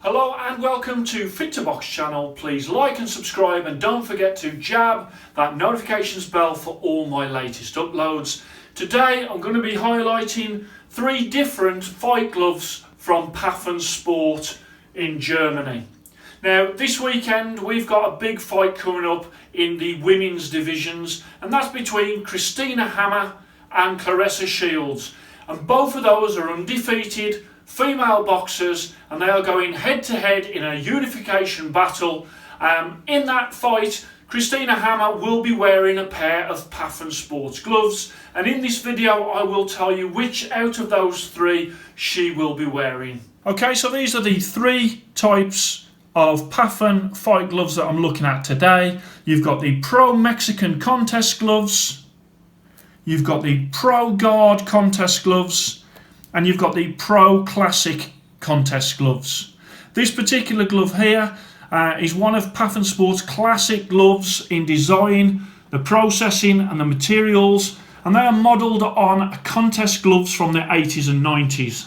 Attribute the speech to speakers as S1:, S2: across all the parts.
S1: Hello and welcome to Fit to Box channel. Please like and subscribe and don't forget to jab that notifications bell for all my latest uploads. Today I'm going to be highlighting 3 different fight gloves from Paffen Sport in Germany. Now this weekend we've got a big fight coming up in the women's divisions, and that's between Christina Hammer and Claressa Shields, and both of those are undefeated female boxers, and they are going head to head in a unification battle. In that fight, Christina Hammer will be wearing a pair of Paffen Sports gloves, and in this video I will tell you which out of those 3 she will be wearing. Okay, so these are the 3 types of Paffen fight gloves that I'm looking at today. You've got the Pro Mexican contest gloves, you've got the Pro Guard contest gloves, and you've got the Pro Classic contest gloves. This particular glove here is one of Paffen Sport's classic gloves in design, the processing and the materials, and they are modelled on contest gloves from the 80s and 90s.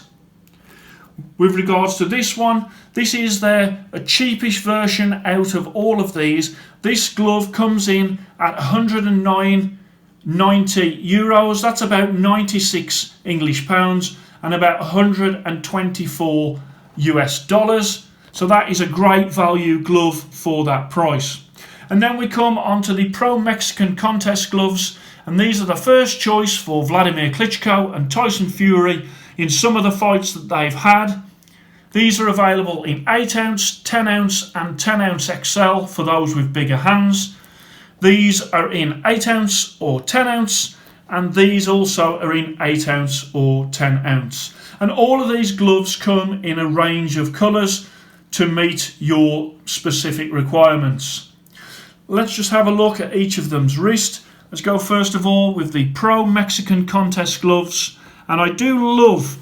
S1: With regards to this one, this is a cheapish version out of all of these. This glove comes in at €109.90. That's about 96 English pounds and about 124 US dollars. So that is a great value glove for that price. And then we come on to the Pro Mexican contest gloves, and these are the first choice for Vladimir Klitschko and Tyson Fury in some of the fights that they've had. These are available in 8 ounce, 10 ounce and 10 ounce XL for those with bigger hands. These are in 8 ounce or 10 ounce, and these also are in 8 ounce or 10 ounce. And all of these gloves come in a range of colours to meet your specific requirements. Let's just have a look at each of them's wrist. Let's go first of all with the Pro Mexican contest gloves, and I do love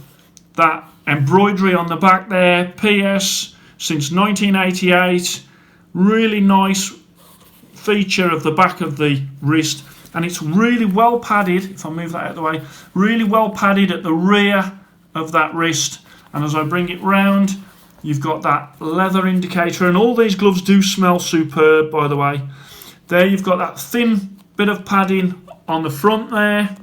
S1: that embroidery on the back there, PS since 1988, really nice feature of the back of the wrist, and it's really well padded. If I move that out of the way, really well padded at the rear of that wrist, and as I bring it round you've got that leather indicator, and all these gloves do smell superb, by the way. There you've got that thin bit of padding on the front there,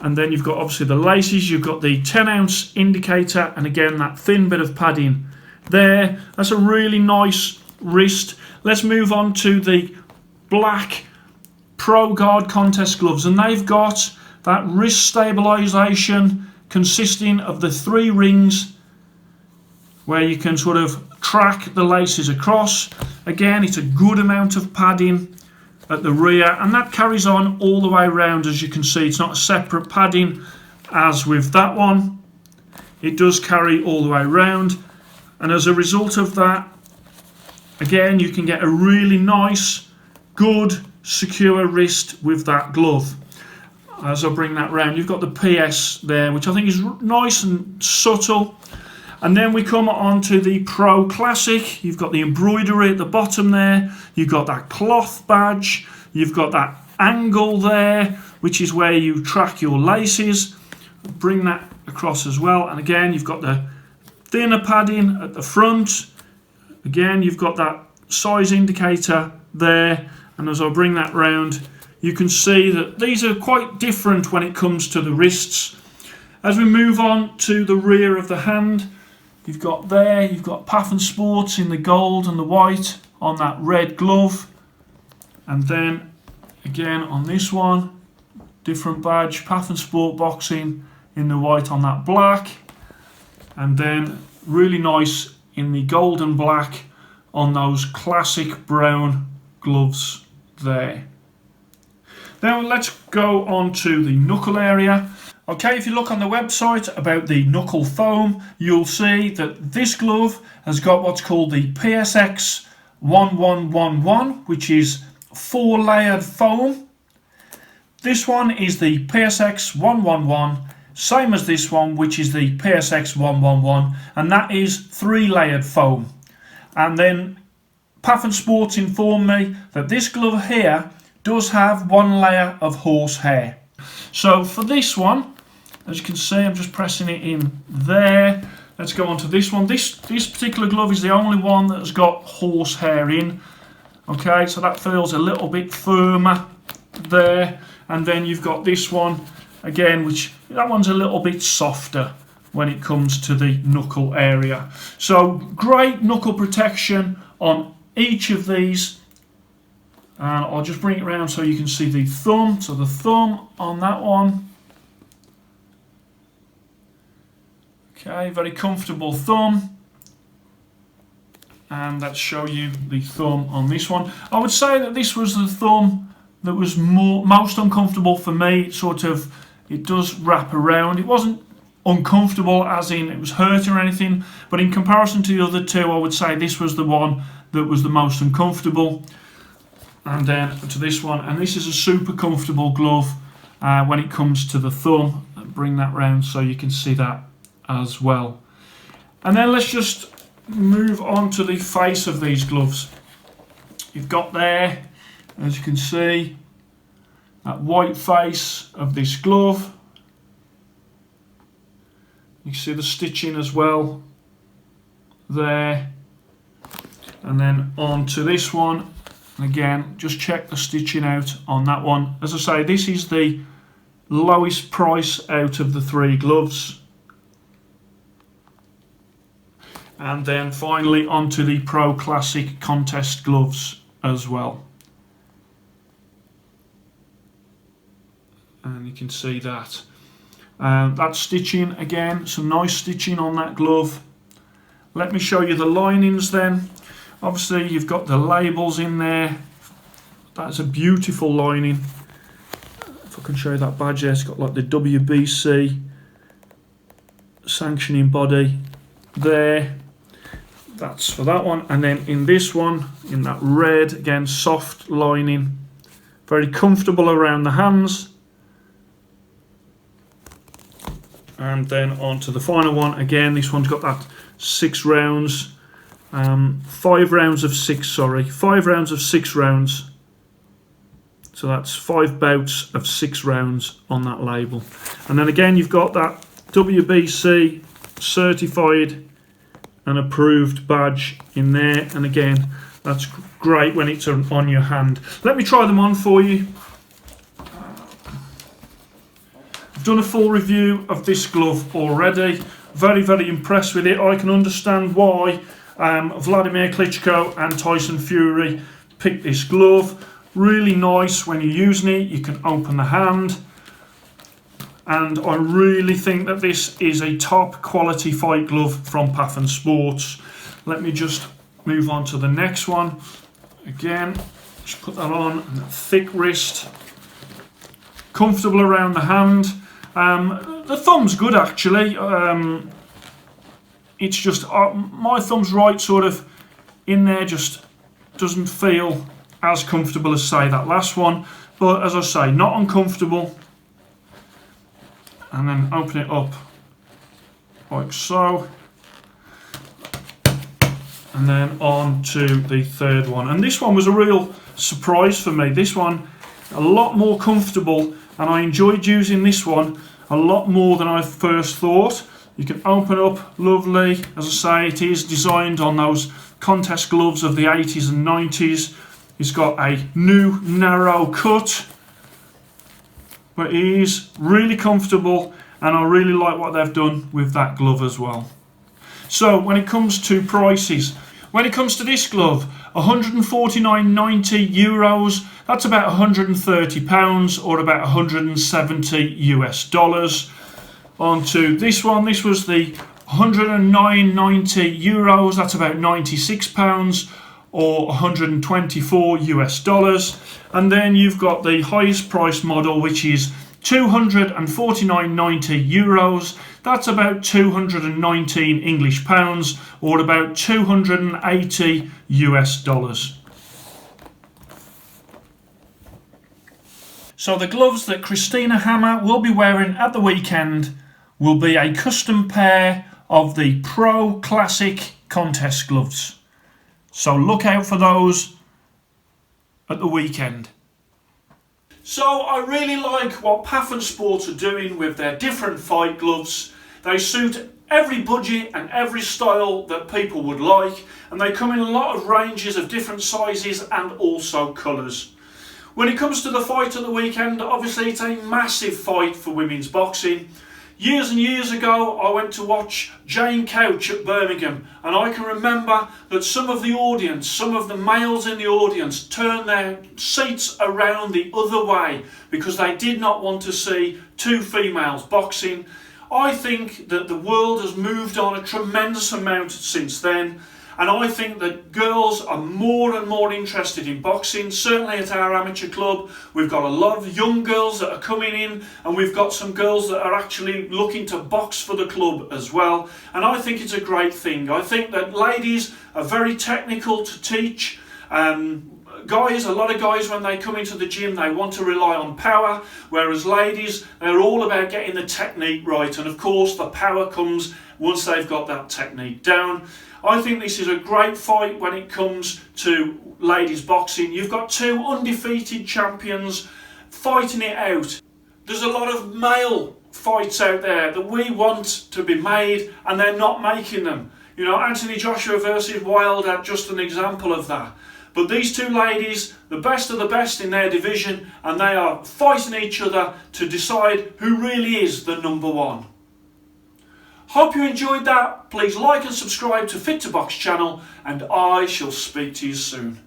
S1: and then you've got obviously the laces, you've got the 10 ounce indicator, and again that thin bit of padding there. That's a really nice wrist. Let's move on to the black Pro Guard contest gloves, and they've got that wrist stabilisation consisting of the 3 rings where you can sort of track the laces across. Again, it's a good amount of padding at the rear, and that carries on all the way around. As you can see, it's not a separate padding as with that one. It does carry all the way around, and as a result of that, again, you can get a really nice, good, secure wrist with that glove. As I bring that round, you've got the PS there, which I think is nice and subtle. And then we come on to the Pro Classic. You've got the embroidery at the bottom there, you've got that cloth badge, you've got that angle there, which is where you track your laces. Bring that across as well, and again you've got the thinner padding at the front. Again, you've got that size indicator there, and as I bring that round, you can see that these are quite different when it comes to the wrists. As we move on to the rear of the hand, you've got Paffen Sports in the gold and the white on that red glove, and then again on this one, different badge, Paffen Sport Boxing in the white on that black, and then really nice in the gold and black on those classic brown gloves there. Now let's go on to the knuckle area. Okay, if you look on the website about the knuckle foam, you'll see that this glove has got what's called the PSX 1111, which is 4-layered foam. This one is the PSX 111, same as this one, which is the PSX 111, and that is 3-layered foam. And then Paffen Sports informed me that this glove here does have 1 layer of horsehair. So for this one, as you can see, I'm just pressing it in there. let's go on to this one. This particular glove is the only one that has got horsehair in. Okay, so that feels a little bit firmer there. And then you've got this one again, which that one's a little bit softer when it comes to the knuckle area. So great knuckle protection on each of these. And I'll just bring it around so you can see the thumb. So the thumb on that one. Okay, very comfortable thumb. And let's show you the thumb on this one. I would say that this was the thumb that was most uncomfortable for me. It does wrap around. It wasn't uncomfortable as in it was hurting or anything, but in comparison to the other two, I would say this was the one that was the most uncomfortable. And then to this one, and this is a super comfortable glove when it comes to the thumb. Bring that round so you can see that as well. And then let's just move on to the face of these gloves. You've got there, as you can see, that white face of this glove. You can see the stitching as well there. And then on to this one. And again, just check the stitching out on that one. As I say, this is the lowest price out of the three gloves. And then finally onto the Pro Classic contest gloves as well. And you can see that. That stitching again, some nice stitching on that glove. Let me show you the linings then. Obviously you've got the labels in there. That's a beautiful lining. If I can show you that badge there, it's got like the WBC sanctioning body there. That's for that one. And then in this one, in that red, again, soft lining. Very comfortable around the hands. And then on to the final one. Again, this one's got that 6 rounds. 5 rounds of 6, sorry. 5 rounds of 6 rounds. So that's 5 bouts of 6 rounds on that label. And then again, you've got that WBC certified and approved badge in there. And again, that's great when it's on your hand. Let me try them on for you. I've done a full review of this glove already. Very, very impressed with it. I can understand why Vladimir Klitschko and Tyson Fury picked this glove. Really nice when you're using it. You can open the hand. And I really think that this is a top quality fight glove from Paffen Sports. Let me just move on to the next one. Again, just put that on. Thick wrist. Comfortable around the hand. The thumb's good actually. It's just my thumb's right sort of in there, just doesn't feel as comfortable as say that last one. But as I say, not uncomfortable. And then open it up like so. And then on to the third one. And this one was a real surprise for me. This one, a lot more comfortable, and I enjoyed using this one a lot more than I first thought. You can open up, lovely. As I say, it is designed on those contest gloves of the 80s and 90s. It's got a new narrow cut, but it is really comfortable, and I really like what they've done with that glove as well. So when it comes to prices, when it comes to this glove, 149.90 euros, that's about £130 or about 170 US dollars. On to this one, this was the 109.90 euros, that's about £96 or 124 US dollars. And then you've got the highest price model, which is 249.90 euros. That's about 219 English pounds or about 280 US dollars. So the gloves that Christina Hammer will be wearing at the weekend will be a custom pair of the Pro Classic contest gloves. So look out for those at the weekend. So I really like what Paffen Sports are doing with their different fight gloves. They suit every budget and every style that people would like, and they come in a lot of ranges of different sizes and also colours. When it comes to the fight at the weekend, obviously it's a massive fight for women's boxing. Years and years ago, I went to watch Jane Couch at Birmingham, and I can remember that some of the audience, some of the males in the audience, turned their seats around the other way because they did not want to see two females boxing. I think that the world has moved on a tremendous amount since then, and I think that girls are more and more interested in boxing. Certainly at our amateur club, we've got a lot of young girls that are coming in, and we've got some girls that are actually looking to box for the club as well. And I think it's a great thing. I think that ladies are very technical to teach. Guys, a lot of guys, when they come into the gym, they want to rely on power, whereas ladies, they're all about getting the technique right. And of course, the power comes once they've got that technique down. I think this is a great fight when it comes to ladies boxing. You've got two undefeated champions fighting it out. There's a lot of male fights out there that we want to be made, and they're not making them. You know, Anthony Joshua versus Wilder, just an example of that. But these two ladies, the best of the best in their division, and they are fighting each other to decide who really is the number one. Hope you enjoyed that. Please like and subscribe to Fit to Box channel, and I shall speak to you soon.